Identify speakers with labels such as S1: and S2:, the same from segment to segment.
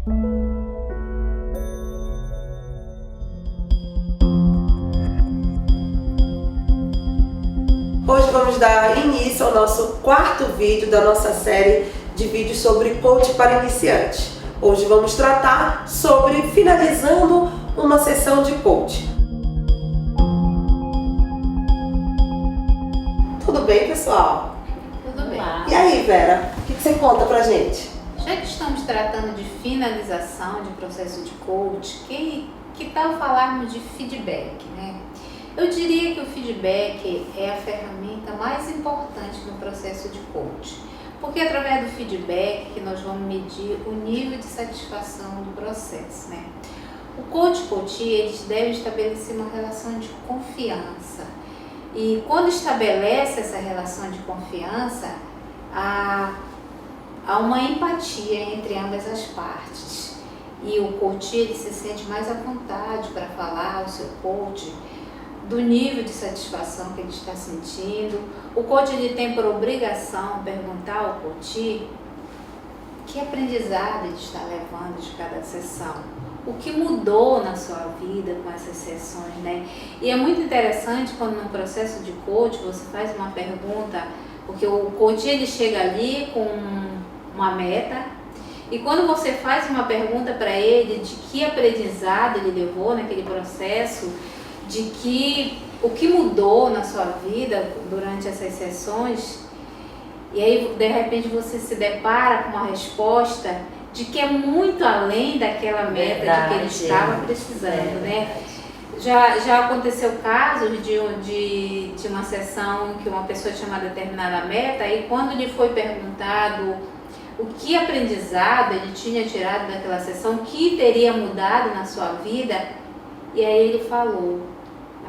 S1: Hoje vamos dar início ao nosso quarto vídeo da nossa série de vídeos sobre coach para iniciantes. Hoje vamos tratar sobre finalizando uma sessão de coach. Tudo bem, pessoal?
S2: Tudo bem.
S1: E aí, Vera, o que você conta pra gente?
S2: Já que estamos tratando de finalização de processo de coach, que tal falarmos de feedback, né? Eu diria que o feedback é a ferramenta mais importante no processo de coach, porque é através do feedback que nós vamos medir o nível de satisfação do processo, né? O coach, eles devem estabelecer uma relação de confiança, e quando estabelece essa relação de confiança, há uma empatia entre ambas as partes, e o coach ele se sente mais à vontade para falar ao seu coach do nível de satisfação que ele está sentindo. O coach ele tem por obrigação perguntar ao coach que aprendizado ele está levando de cada sessão, o que mudou na sua vida com essas sessões, né? E é muito interessante quando no processo de coach você faz uma pergunta, porque o coach ele chega ali com uma meta, e quando você faz uma pergunta para ele de que aprendizado ele levou naquele processo, de que o que mudou na sua vida durante essas sessões, e aí de repente você se depara com uma resposta de que é muito além daquela meta de que ele estava precisando, né? Já aconteceu casos de uma sessão que uma pessoa tinha uma determinada meta, e quando lhe foi perguntado o que aprendizado ele tinha tirado daquela sessão, o que teria mudado na sua vida, e aí ele falou: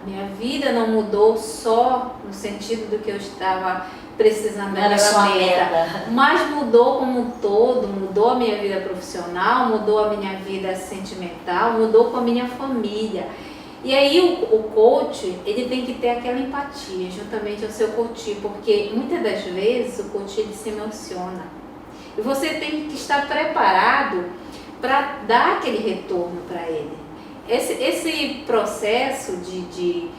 S2: a minha vida não mudou só no sentido do que eu estava precisando daquela meta, mas mudou como um todo, mudou a minha vida profissional, mudou a minha vida sentimental, mudou com a minha família. E aí o coach, ele tem que ter aquela empatia juntamente ao seu coach, porque muitas das vezes o coach ele se emociona. E você tem que estar preparado para dar aquele retorno para ele. Esse processo de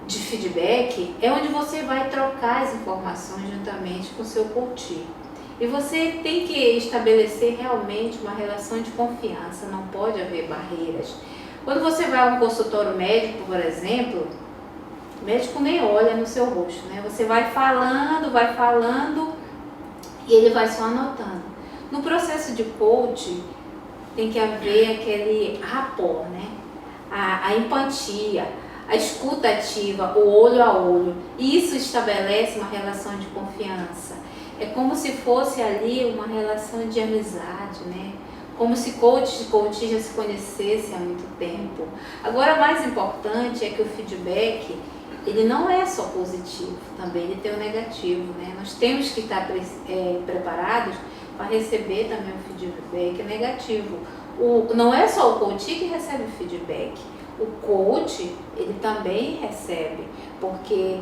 S2: feedback é onde você vai trocar as informações juntamente com o seu coach. E você tem que estabelecer realmente uma relação de confiança, não pode haver barreiras. Quando você vai a um consultório médico, por exemplo, o médico nem olha no seu rosto, né? Você vai falando e ele vai só anotando. No processo de coach, tem que haver aquele rapport, né? A empatia, a escuta ativa, o olho a olho. E isso estabelece uma relação de confiança. É como se fosse ali uma relação de amizade, né? Como se coach e coach já se conhecessem há muito tempo. Agora, o mais importante é que o feedback, ele não é só positivo, também ele tem o negativo, né? Nós temos que estar preparados para receber também o feedback negativo. Não é só o coach que recebe o feedback, o coach ele também recebe, porque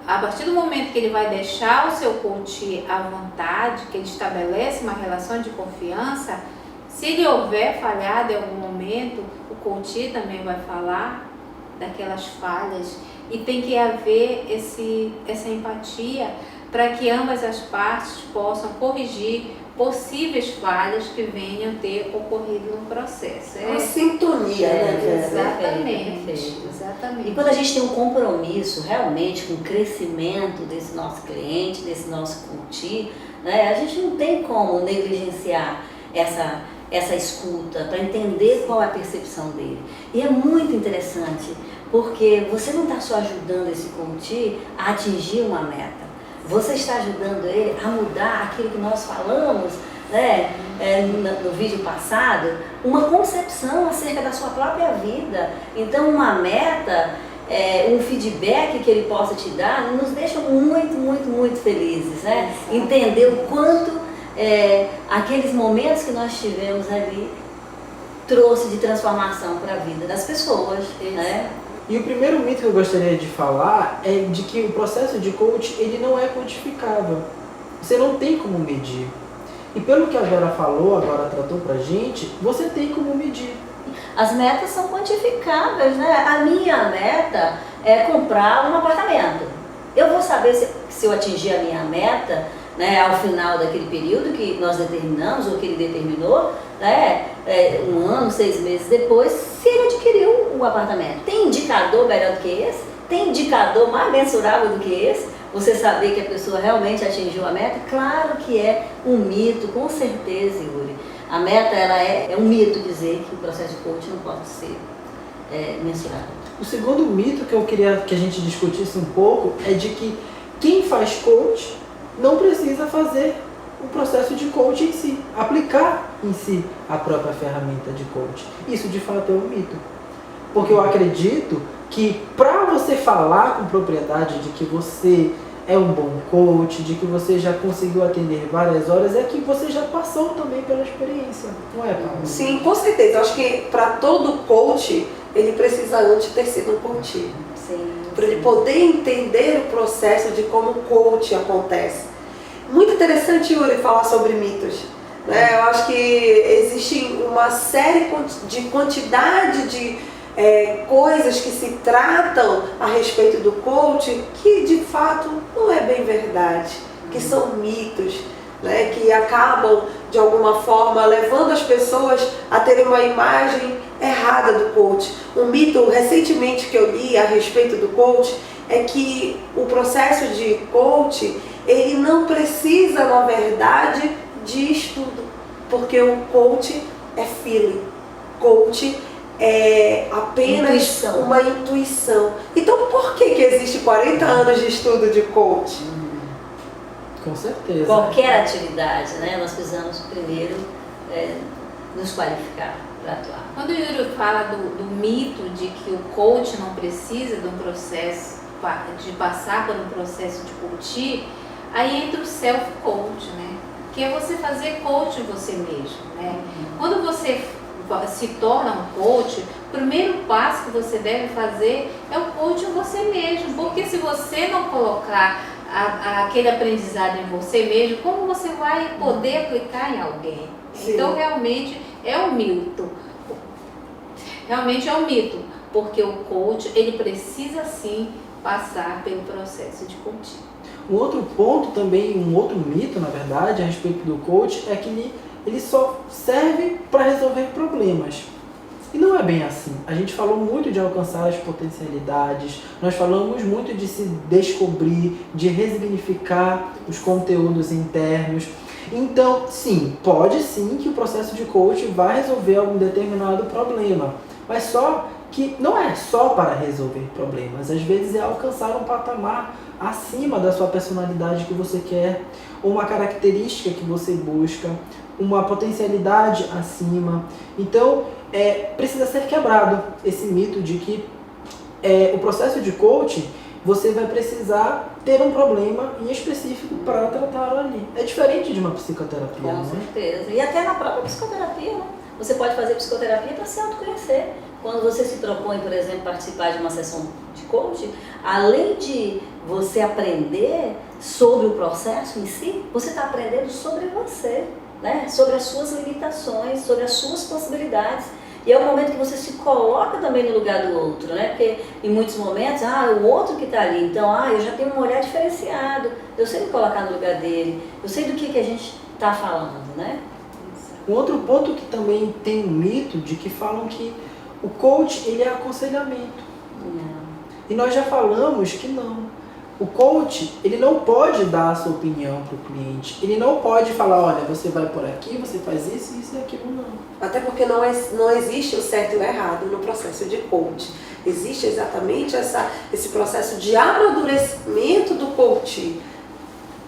S2: a partir do momento que ele vai deixar o seu coach à vontade, que ele estabelece uma relação de confiança, se ele houver falhado em algum momento, o coach também vai falar daquelas falhas, e tem que haver essa empatia para que ambas as partes possam corrigir possíveis falhas que venham ter ocorrido no processo.
S1: É uma sintonia, né?
S2: Exatamente.
S3: E quando a gente tem um compromisso realmente com o crescimento desse nosso cliente, desse nosso coach, né, a gente não tem como negligenciar essa escuta para entender qual é a percepção dele. E é muito interessante, porque você não está só ajudando esse coach a atingir uma meta, você está ajudando ele a mudar aquilo que nós falamos, né, no vídeo passado, uma concepção acerca da sua própria vida. Então uma meta, um feedback que ele possa te dar, nos deixa muito, muito, muito felizes, né? Entender o quanto aqueles momentos que nós tivemos ali trouxe de transformação para a vida das pessoas, né?
S4: E o primeiro mito que eu gostaria de falar é de que o processo de coach ele não é quantificável. Você não tem como medir. E pelo que a Vera falou, agora tratou pra gente, você tem como medir.
S3: As metas são quantificáveis, né? A minha meta é comprar um apartamento. Eu vou saber se eu atingir a minha meta, né, ao final daquele período que nós determinamos, ou que ele determinou, né, 1 ano, 6 meses depois, se ele adquiriu um apartamento. Tem indicador melhor do que esse? Tem indicador mais mensurável do que esse? Você saber que a pessoa realmente atingiu a meta? Claro que é um mito, com certeza, Yuri. A meta, ela é um mito dizer que o processo de coaching não pode ser mensurado.
S4: O segundo mito que eu queria que a gente discutisse um pouco é de que quem faz coach não precisa fazer o processo de coach em si, aplicar em si a própria ferramenta de coach. Isso de fato é um mito. Porque eu acredito que para você falar com propriedade de que você é um bom coach, de que você já conseguiu atender várias horas, é que você já passou também pela experiência, não é, Paulo?
S1: Sim, com certeza. Eu acho que para todo coach, ele precisa antes ter sido um coach.
S3: Sim.
S1: Para ele poder entender o processo de como o coach acontece. Muito interessante, Yuri, falar sobre mitos. Né? Eu acho que existe uma série de quantidade de coisas que se tratam a respeito do coach que de fato não é bem verdade, que são mitos, né? Que acabam de alguma forma levando as pessoas a terem uma imagem errada do coach. Um mito recentemente que eu li a respeito do coach é que o processo de coach ele não precisa, na verdade, de estudo, porque o coach é feeling, coach é apenas uma intuição. Então, por que existe 40 anos de estudo de coach?
S4: Com certeza.
S3: Qualquer atividade, né? Nós precisamos primeiro nos qualificar para atuar.
S2: Quando o Yuri fala do mito de que o coach não precisa de um processo, de passar por um processo de coaching, aí entra o self-coach, né? Que é você fazer coach você mesmo, né? Quando você se torna um coach, o primeiro passo que você deve fazer é o coach em você mesmo, porque se você não colocar aquele aprendizado em você mesmo, como você vai poder aplicar em alguém? Sim. Então realmente é um mito. Realmente é um mito, porque o coach ele precisa sim passar pelo processo de coaching.
S4: Um outro ponto também, um outro mito, na verdade, a respeito do coach é que ele só serve para resolver problemas. E não é bem assim. A gente falou muito de alcançar as potencialidades, nós falamos muito de se descobrir, de resignificar os conteúdos internos. Então, sim, pode sim que o processo de coach vai resolver algum determinado problema, mas só que não é só para resolver problemas, às vezes é alcançar um patamar acima da sua personalidade que você quer, uma característica que você busca, uma potencialidade acima. Então, precisa ser quebrado esse mito de que o processo de coaching, você vai precisar ter um problema em específico para tratá-lo ali. É diferente de uma psicoterapia,
S3: Com certeza. E até na própria psicoterapia, né? Você pode fazer psicoterapia para se autoconhecer. Quando você se propõe, por exemplo, participar de uma sessão de coaching, além de você aprender sobre o processo em si, você está aprendendo sobre você, né? Sobre as suas limitações, sobre as suas possibilidades. E é o momento que você se coloca também no lugar do outro, né? Porque em muitos momentos, o outro que está ali, então, eu já tenho um olhar diferenciado, eu sei me colocar no lugar dele, eu sei do que a gente está falando, né?
S4: Um outro ponto que também tem um mito de que falam que o coach, ele é aconselhamento.
S3: Não.
S4: E nós já falamos que não. O coach, ele não pode dar a sua opinião para o cliente. Ele não pode falar, olha, você vai por aqui, você faz isso e aquilo, não.
S1: Até porque não existe o certo e o errado no processo de coach. Existe exatamente esse processo de amadurecimento do coach.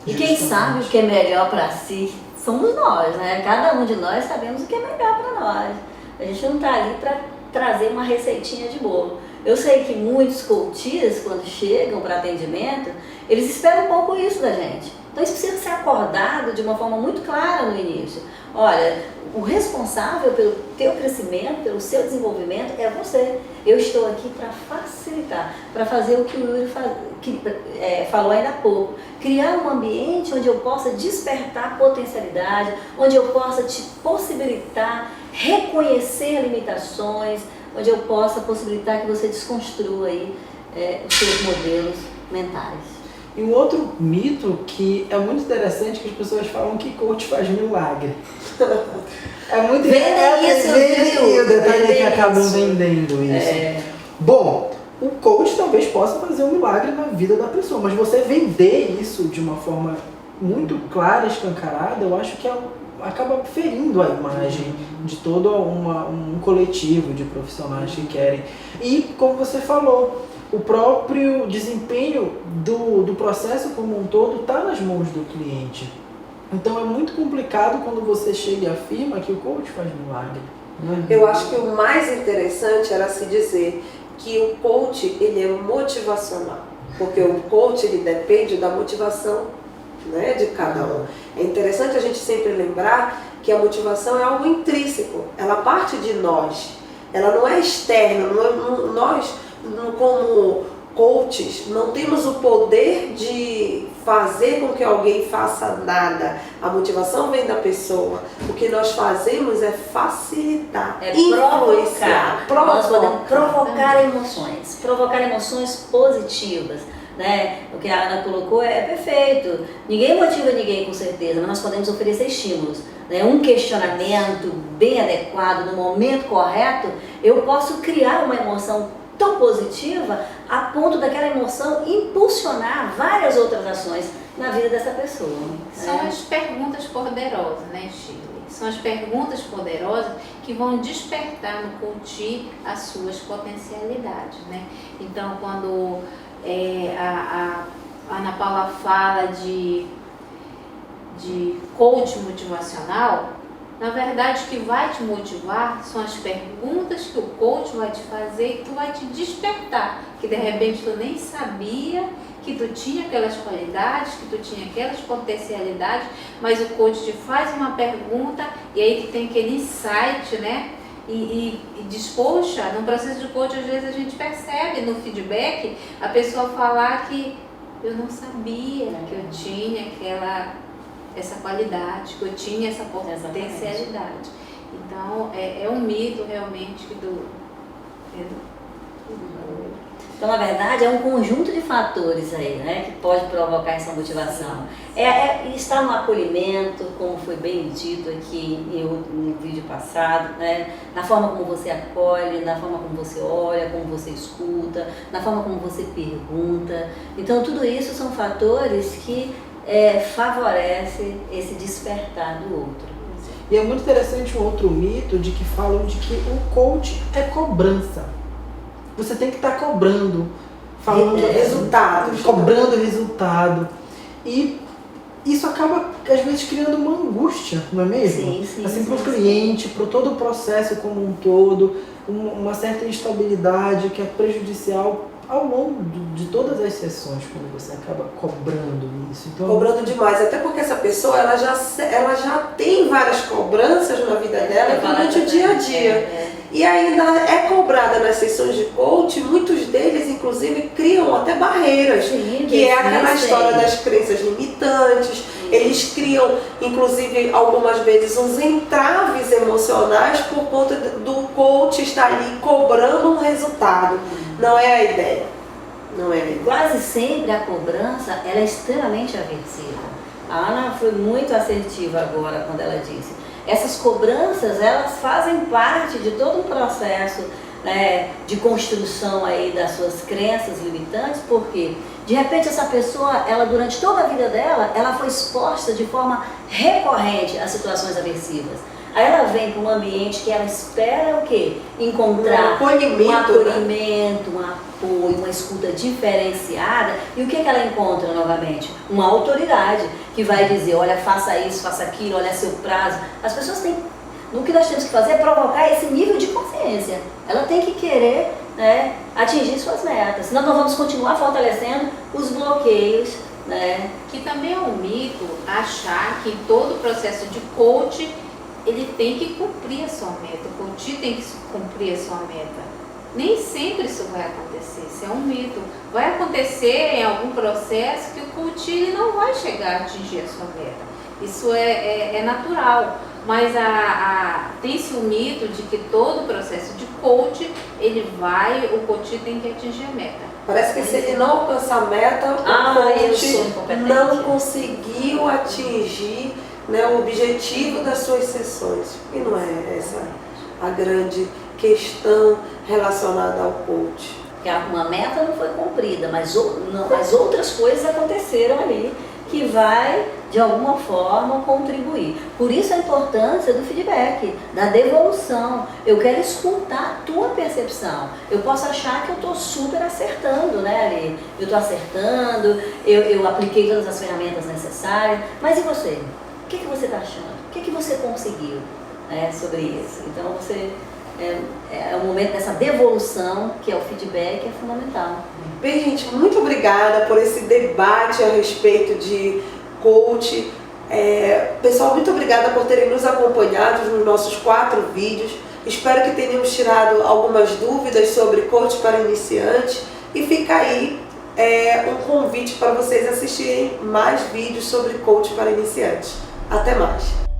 S3: E quem sabe o que é melhor para si somos nós, né? Cada um de nós sabemos o que é melhor para nós. A gente não está ali para trazer uma receitinha de bolo. Eu sei que muitos coaches, quando chegam para atendimento, eles esperam um pouco isso da gente. Então isso precisa ser acordado de uma forma muito clara no início. Olha, o responsável pelo teu crescimento, pelo seu desenvolvimento é você. Eu estou aqui para facilitar, para fazer o que o Yuri falou ainda há pouco. Criar um ambiente onde eu possa despertar potencialidade, onde eu possa te possibilitar reconhecer limitações, onde eu possa possibilitar que você desconstrua aí os seus modelos mentais.
S4: E um outro mito que é muito interessante, que as pessoas falam que coach faz milagre. É muito
S3: vendem
S4: o detalhe é que acabam vendendo isso. Bom, o coach talvez possa fazer um milagre na vida da pessoa, mas você vender isso de uma forma muito clara, escancarada, eu acho que acaba ferindo a imagem de todo um coletivo de profissionais que querem. E, como você falou, o próprio desempenho do processo como um todo está nas mãos do cliente. Então é muito complicado quando você chega e afirma que o coach faz milagre.
S1: Eu acho que o mais interessante era se dizer que o coach ele é motivacional, porque o coach ele depende da motivação, né, de cada um. É interessante a gente sempre lembrar que a motivação é algo intrínseco, ela parte de nós, ela não é externa, nós como coaches não temos o poder de fazer com que alguém faça nada. A motivação vem da pessoa. O que nós fazemos é facilitar, influenciar,
S3: Nós podemos provocar emoções positivas, né? O que a Ana colocou é perfeito. Ninguém motiva ninguém com certeza, mas nós podemos oferecer estímulos, né? Um questionamento bem adequado no momento correto, eu posso criar uma emoção tão positiva a ponto daquela emoção impulsionar várias outras ações na vida dessa pessoa.
S2: São as perguntas poderosas, né, Shirley? São as perguntas poderosas que vão despertar no coach as suas potencialidades, né? Então, quando a Ana Paula fala de coach motivacional, na verdade, o que vai te motivar são as perguntas que o coach vai te fazer e tu vai te despertar, que de repente tu nem sabia que tu tinha aquelas qualidades, que tu tinha aquelas potencialidades, mas o coach te faz uma pergunta e aí tu tem aquele insight, né? E diz, poxa, no processo de coach às vezes a gente percebe no feedback a pessoa falar que eu não sabia que eu tinha essa qualidade, que eu tinha essa potencialidade. Então, é um mito realmente
S3: Então, na verdade, é um conjunto de fatores aí, né, que pode provocar essa motivação. Está no acolhimento, como foi bem dito aqui no vídeo passado, né, na forma como você acolhe, na forma como você olha, como você escuta, na forma como você pergunta. Então, tudo isso são fatores que favorece esse despertar do outro.
S4: E é muito interessante um outro mito de que falam de que o coach é cobrança. Você tem que estar cobrando, falando
S1: resultados,
S4: cobrando resultado. E isso acaba, às vezes, criando uma angústia, não é mesmo?
S3: Sim,
S4: assim, para o cliente, para todo o processo como um todo, uma certa instabilidade que é prejudicial ao longo de todas as sessões, quando você acaba cobrando isso. Então,
S1: cobrando demais, até porque essa pessoa ela já tem várias cobranças na vida dela durante o dia a dia. E ainda é cobrada nas sessões de coach, muitos deles inclusive criam até barreiras, que é aquela história das crenças limitantes. Eles criam, inclusive, algumas vezes uns entraves emocionais por conta do coach estar ali cobrando um resultado. Não é a ideia. Não é a ideia.
S3: Quase sempre a cobrança ela é extremamente aversiva. A Ana foi muito assertiva agora quando ela disse: essas cobranças elas fazem parte de todo um processo, né, de construção aí das suas crenças limitantes, porque de repente essa pessoa, ela durante toda a vida dela, ela foi exposta de forma recorrente a situações aversivas. Aí ela vem para um ambiente que ela espera o quê? Encontrar um acolhimento, um apoio, uma escuta diferenciada. E o que ela encontra novamente? Uma autoridade que vai dizer, olha, faça isso, faça aquilo, olha seu prazo. As pessoas têm, o que nós temos que fazer é provocar esse nível de consciência. Ela tem que querer, né, atingir suas metas. Senão nós vamos continuar fortalecendo os bloqueios né?
S2: Que também é um mito achar que todo processo de coach ele tem que cumprir a sua meta, o coach tem que cumprir a sua meta. Nem sempre isso vai acontecer, isso é um mito. Vai acontecer em algum processo que o coach ele não vai chegar a atingir a sua meta. Isso é natural, mas tem-se o mito de que todo processo de coach, o coach tem que atingir a meta.
S1: Parece que se ele não alcançar a meta, o coach não conseguiu atingir, né, o objetivo das suas sessões. E não é essa a grande questão relacionada ao coach.
S3: Porque uma meta não foi cumprida, mas outras coisas aconteceram ali que vai, de alguma forma, contribuir. Por isso a importância do feedback, da devolução. Eu quero escutar a tua percepção. Eu posso achar que eu estou super acertando, né, Ali? Eu estou acertando, eu apliquei todas as ferramentas necessárias, mas e você? O que você está achando? O que você conseguiu, né, sobre isso? Então, é o momento dessa devolução, que é o feedback, é fundamental.
S1: Bem, gente, muito obrigada por esse debate a respeito de coach. Pessoal, muito obrigada por terem nos acompanhado nos nossos 4 vídeos. Espero que tenhamos tirado algumas dúvidas sobre coach para iniciantes. E fica aí um convite para vocês assistirem mais vídeos sobre coach para iniciantes. Até mais!